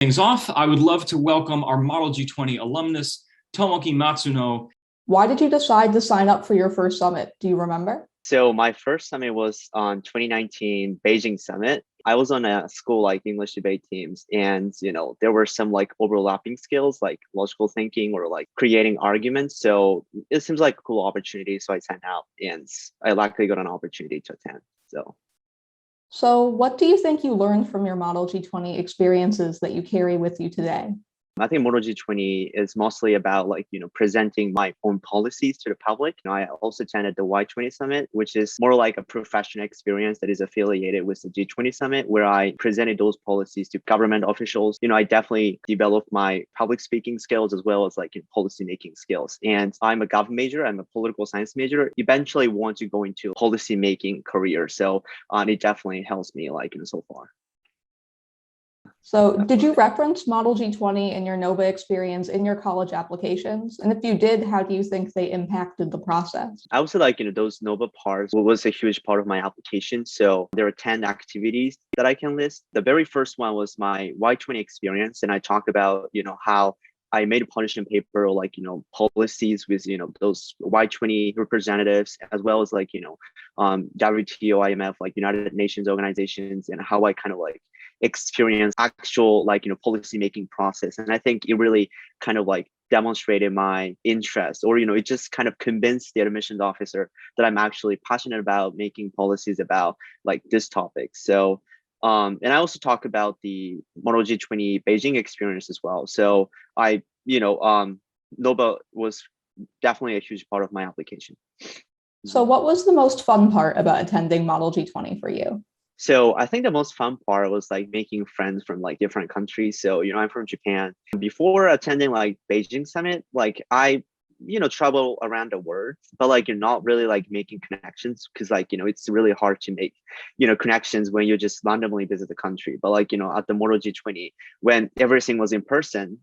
Things off, I would love to welcome our Model G20 alumnus, Tomoki Matsuno. Why did you decide to sign up for your first summit? Do you remember? So my first summit was on 2019 Beijing Summit. I was on a school like English debate teams, and there were some like overlapping skills like logical thinking or like creating arguments. So it seems like a cool opportunity. So I signed out, and I luckily got an opportunity to attend. So what do you think you learned from your Model G20 experiences that you carry with you today? I think Model G20 is mostly about presenting my own policies to the public. I also attended the Y20 Summit, which is more like a professional experience that is affiliated with the G20 Summit, where I presented those policies to government officials. I definitely developed my public speaking skills as well as policy making skills. And I'm a government major. I'm a political science major. Eventually want to go into policy making career. So it definitely helps me so far. So did you reference Model G20 and your NOVA experience in your college applications? And if you did, how do you think they impacted the process? I would say those NOVA parts was a huge part of my application. So there are 10 activities that I can list. The very first one was my Y20 experience. And I talk about, how I made a punishment paper, policies with, those Y20 representatives, as well as WTO, IMF, United Nations organizations, and how I kind of experience actual policy making process. And I think it really kind of demonstrated my interest, or it just kind of convinced the admissions officer that I'm actually passionate about making policies about this topic. So and I also talk about the Model G20 Beijing experience as well. So NOVA was definitely a huge part of my application. So what was the most fun part about attending Model G20 for you? So I think the most fun part was making friends from different countries. So, I'm from Japan. Before attending Beijing Summit, I travel around the world, but you're not really making connections because it's really hard to make connections when you just randomly visit the country. But at the Model G20, when everything was in person,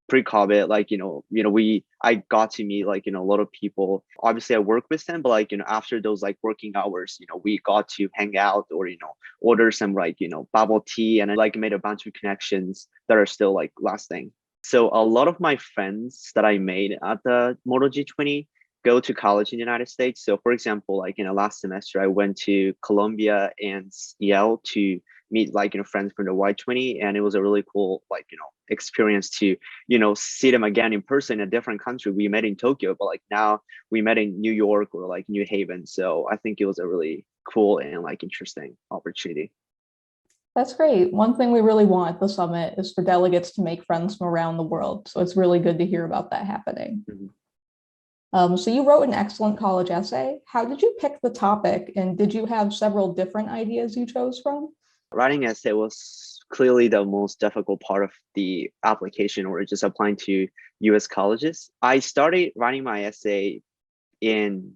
pre-COVID, I got to meet a lot of people. Obviously I work with them, but after those working hours, we got to hang out or order some bubble tea, and I made a bunch of connections that are still lasting. So a lot of my friends that I made at the Model G20 go to college in the United States. So for example, in the last semester, I went to Columbia and Yale to meet friends from the Y20, and it was a really cool experience to see them again in person in a different country. We met in Tokyo, but now we met in New York or New Haven. So I think it was a really cool and interesting opportunity. That's great. One thing we really want at the summit is for delegates to make friends from around the world. So it's really good to hear about that happening. Mm-hmm. So you wrote an excellent college essay. How did you pick the topic, and did you have several different ideas you chose from? Writing essay was clearly the most difficult part of the application, or just applying to US colleges. I started writing my essay in,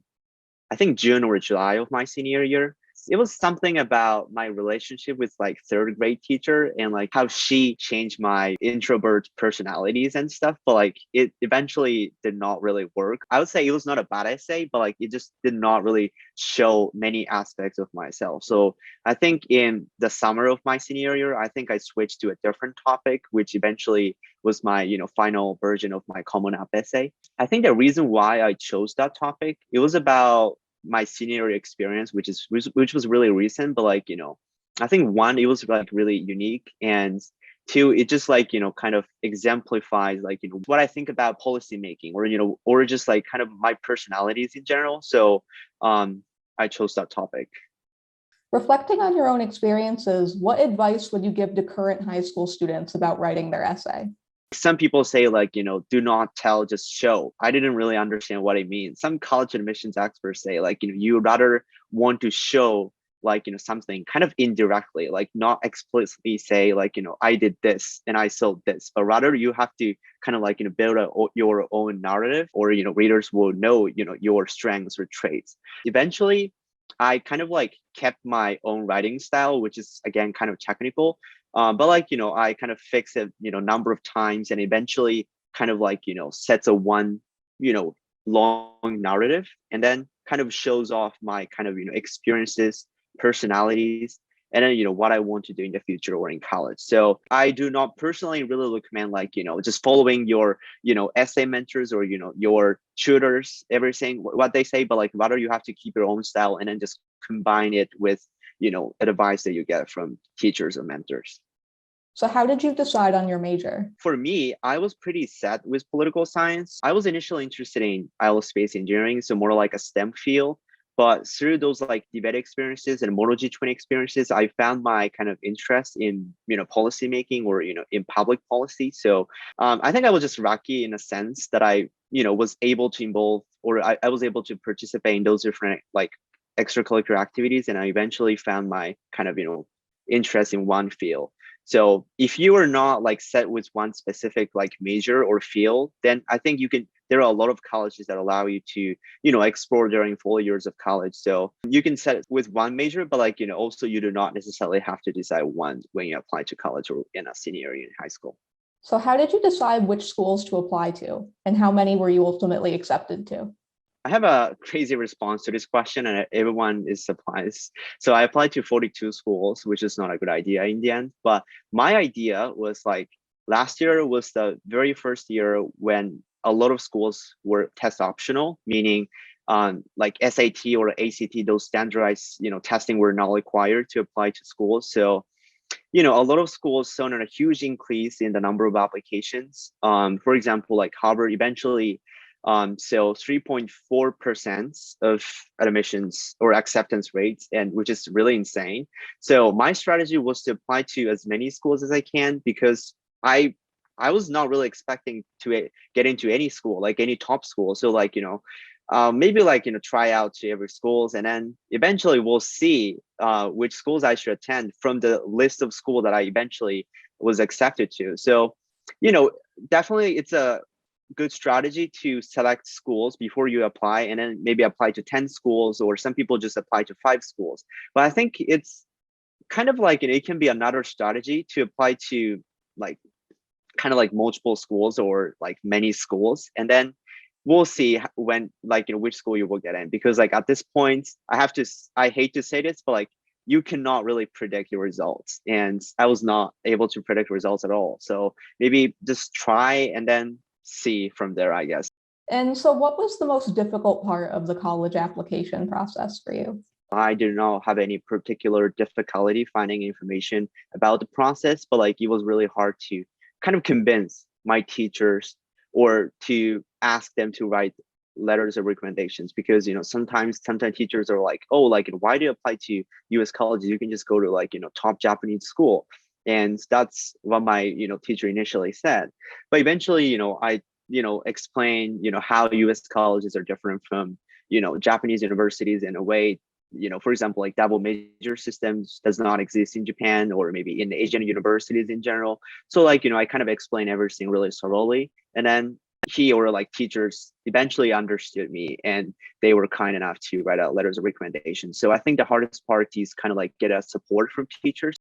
I think, June or July of my senior year. It was something about my relationship with third grade teacher and how she changed my introvert personalities and stuff. But it eventually did not really work. I would say it was not a bad essay, but it just did not really show many aspects of myself. So I think in the summer of my senior year, I think I switched to a different topic, which eventually was my final version of my Common App essay. I think the reason why I chose that topic, it was about my senior experience, which was really recent, but I think one, it was really unique, and two, it just kind of exemplifies what I think about policy making, or just kind of my personalities in general. So I chose that topic. Reflecting on your own experiences, what advice would you give to current high school students about writing their essay? Some people say do not tell, just show. I didn't really understand what it means. Some college admissions experts say you rather want to show something kind of indirectly, not explicitly say I did this and I sold this, but rather you have to kind of build your own narrative, or readers will know your strengths or traits. Eventually I kind of kept my own writing style, which is again kind of technical. But I kind of fix it, number of times, and eventually kind of sets a one, long narrative, and then kind of shows off my kind of, experiences, personalities, and then what I want to do in the future or in college. So I do not personally really recommend like just following your essay mentors or your tutors, everything what they say, but like rather you have to keep your own style and then just combine it with advice that you get from teachers or mentors. So how did you decide on your major? For me, I was pretty set with political science. I was initially interested in aerospace engineering, so more like a STEM field. But through those like debate experiences and Model G20 experiences, I found my kind of interest in policy making or in public policy. So I think I was just lucky in a sense that I was able to involve, or I was able to participate in those different like extracurricular activities, and I eventually found my kind of interest in one field. So if you are not like set with one specific like major or field, then I think there are a lot of colleges that allow you to, explore during 4 years of college. So you can set it with one major, but like, also you do not necessarily have to decide one when you apply to college or in a senior year in high school. So how did you decide which schools to apply to, and how many were you ultimately accepted to? I have a crazy response to this question, and everyone is surprised. So I applied to 42 schools, which is not a good idea in the end. But my idea was like last year was the very first year when a lot of schools were test optional, meaning like SAT or ACT, those standardized testing were not required to apply to schools. So a lot of schools saw a huge increase in the number of applications. For example, like Harvard eventually. So 3.4% of admissions or acceptance rates, and which is really insane. So my strategy was to apply to as many schools as I can, because I was not really expecting to get into any school, like any top school. So like, maybe like, try out to every schools, and then eventually we'll see which schools I should attend from the list of school that I eventually was accepted to. So, definitely it's a good strategy to select schools before you apply, and then maybe apply to 10 schools, or some people just apply to 5 schools. But I think it's kind of like, it can be another strategy to apply to like kind of like multiple schools or like many schools, and then we'll see when like which school you will get in, because like at this point I hate to say this, but like you cannot really predict your results, and I was not able to predict results at all. So maybe just try and then see from there, I guess. And so what was the most difficult part of the college application process for you? I did not have any particular difficulty finding information about the process, but like it was really hard to kind of convince my teachers or to ask them to write letters of recommendations, because sometimes teachers are like, oh, like why do you apply to US colleges? You can just go to like top Japanese school. And that's what my teacher initially said. But eventually I explained how US colleges are different from Japanese universities in a way. For example, like double major systems does not exist in Japan, or maybe in Asian universities in general. So like I kind of explained everything really thoroughly, and then he or like teachers eventually understood me, and they were kind enough to write out letters of recommendation. So I think the hardest part is kind of like get a support from teachers.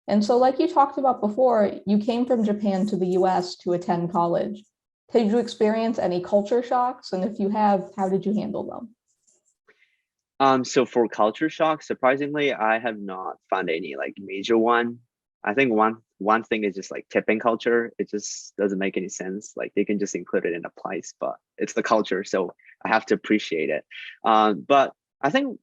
And so like you talked about before, you came from Japan to the US to attend college. Did you experience any culture shocks? And if you have, how did you handle them? So for culture shock, surprisingly, I have not found any like major one. I think one thing is just like tipping culture. It just doesn't make any sense. Like they can just include it in a place, but it's the culture, so I have to appreciate it. But I think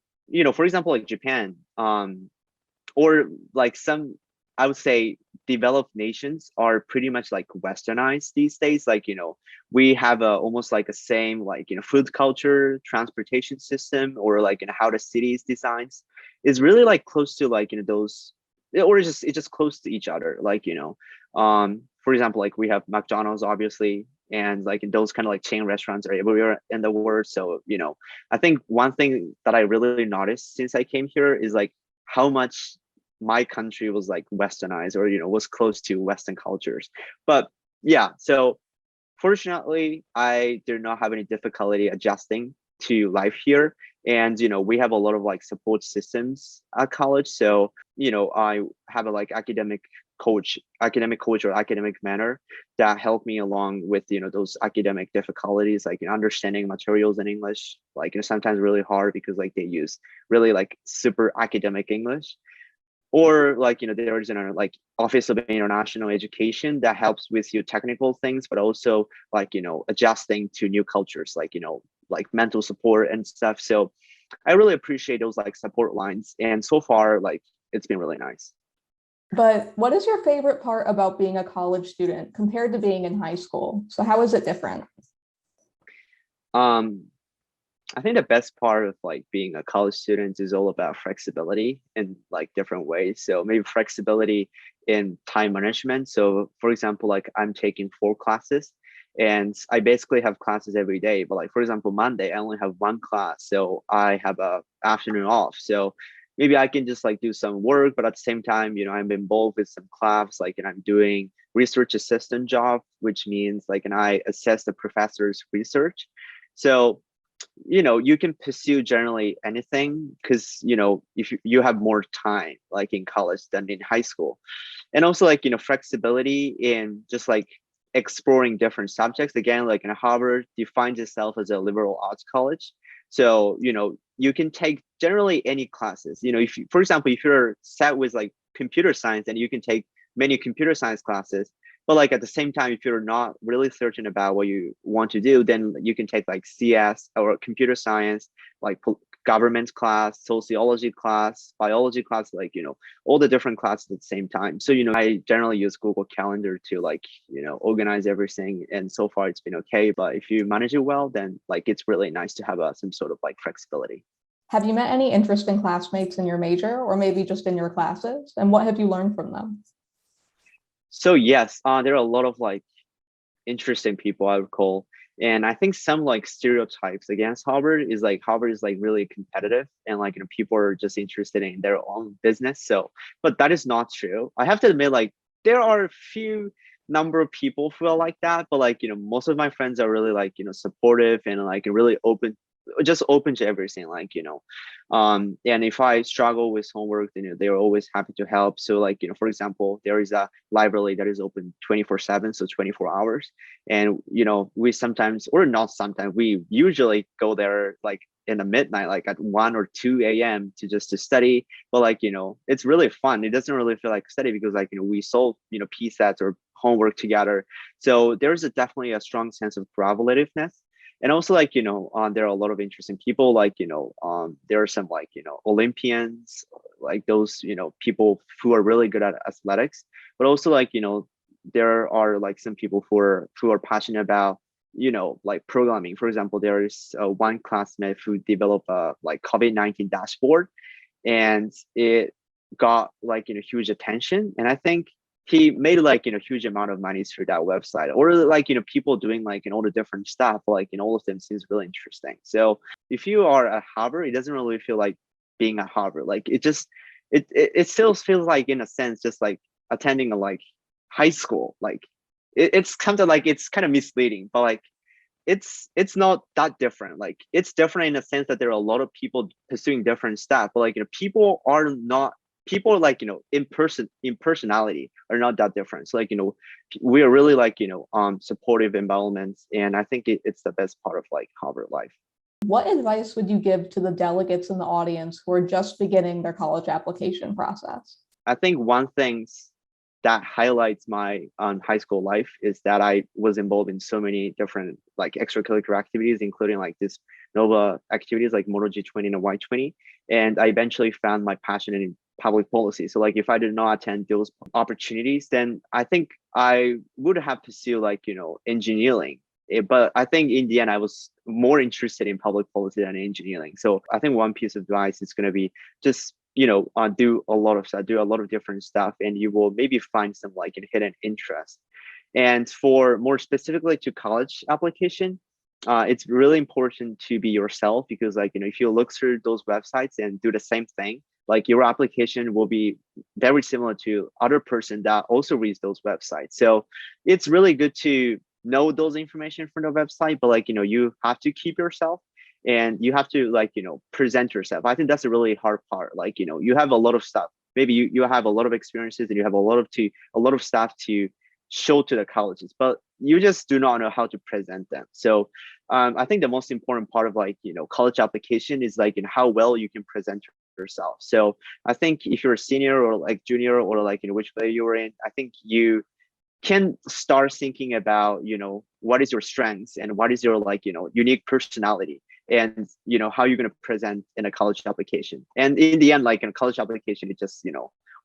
for example, like Japan, or like some, I would say developed nations are pretty much like westernized these days. Like, we have almost like a same like, food culture, transportation system, or like, how the city is designed is really like close to like, those, or it's just close to each other. Like, for example, like we have McDonald's obviously, and like those kind of like chain restaurants are everywhere in the world. So, I think one thing that I really noticed since I came here is like how much my country was like westernized, or was close to Western cultures. But yeah, so fortunately I did not have any difficulty adjusting to life here, and we have a lot of like support systems at college. So I have a like academic coach or academic mentor that helped me along with those academic difficulties, like understanding materials in English, like sometimes really hard because like they use really like super academic English. or like, there is an like Office of International Education that helps with your technical things, but also like, adjusting to new cultures, like, like mental support and stuff. So I really appreciate those like support lines. And so far, like, it's been really nice. But what is your favorite part about being a college student compared to being in high school? So how is it different? Um, I think the best part of like being a college student is all about flexibility in like different ways. So maybe flexibility in time management. So for example, like I'm taking 4 classes and I basically have classes every day. But like, for example, Monday, I only have 1 class. So I have a afternoon off. So maybe I can just like do some work, but at the same time, I'm involved with some clubs, like, and I'm doing research assistant job, which means like, and I assess the professor's research. So you can pursue generally anything because if you have more time like in college than in high school, and also like flexibility in just like exploring different subjects. Again, like in Harvard defines itself as a liberal arts college, so you can take generally any classes. If you, for example, if you're set with like computer science, then you can take many computer science classes. But like at the same time, if you're not really certain about what you want to do, then you can take like CS or computer science, like government class, sociology class, biology class, like, all the different classes at the same time. So, I generally use Google Calendar to like, organize everything. And so far it's been okay. But if you manage it well, then like, it's really nice to have some sort of like flexibility. Have you met any interesting classmates in your major or maybe just in your classes? And what have you learned from them? So yes, there are a lot of like interesting people I would call. And I think some like stereotypes against Harvard is like Harvard is like really competitive and like people are just interested in their own business. So, but that is not true. I have to admit, like there are a few number of people who are like that, but like most of my friends are really like supportive and like really open, just open to everything, like and if I struggle with homework, then they're always happy to help. So like for example, there is a library that is open 24/7, so 24 hours, and we sometimes, or not sometimes, we usually go there like in the midnight, like at 1 or 2 a.m. to study. But like it's really fun. It doesn't really feel like study because like we solve p sets or homework together. So there's definitely a strong sense of collaborativeness. And also like there are a lot of interesting people, like there are some like Olympians, like those people who are really good at athletics, but also like there are like some people who are passionate about like programming. For example, there is one classmate who developed a like COVID-19 dashboard, and it got like huge attention. And I think he made like huge amount of money through that website, or like people doing like all the different stuff, like all of them seems really interesting. So if you are at Harvard, it doesn't really feel like being at Harvard. Like it still feels like in a sense just like attending a like high school. Like it's kind of like, it's kind of misleading, but like it's not that different. Like it's different in the sense that there are a lot of people pursuing different stuff, but like people are not, people like in personality are not that different. So like we are really like supportive environments, and I think it's the best part of like Harvard life. What advice would you give to the delegates in the audience who are just beginning their college application process? I think one thing that highlights my high school life is that I was involved in so many different like extracurricular activities, including like this NOVA activities like Model G20 and Y20. And I eventually found my passion in public policy. So like if I did not attend those opportunities, then I think I would have pursued like, engineering. But I think in the end, I was more interested in public policy than engineering. So I think one piece of advice is going to be just do a lot of stuff, do a lot of different stuff, and you will maybe find some like hidden interest. And for more specifically to college application, it's really important to be yourself, because like if you look through those websites and do the same thing, like your application will be very similar to other person that also reads those websites. So it's really good to know those information from the website, but like you have to keep yourself, and you have to like present yourself. I think that's a really hard part. Like you have a lot of stuff, maybe you have a lot of experiences, and you have a lot of stuff to show to the colleges, but you just do not know how to present them. So I think the most important part of like college application is like how well you can present yourself. So I think if you're a senior or like junior or like which way you were in, I think you can start thinking about what is your strengths and what is your like unique personality, and how you're going to present in a college application. And in the end, like in a college application, it just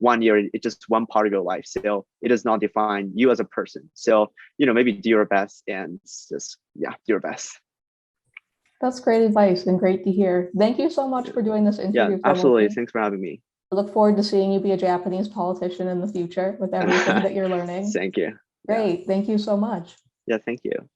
1 year, it's just one part of your life, so it does not define you as a person. So maybe do your best and just do your best. That's great advice and great to hear. Thank you so much for doing this interview. Absolutely. Thanks for having me. I look forward to seeing you be a Japanese politician in the future with everything that you're learning. Thank you. Great. Thank you so much. Yeah, thank you.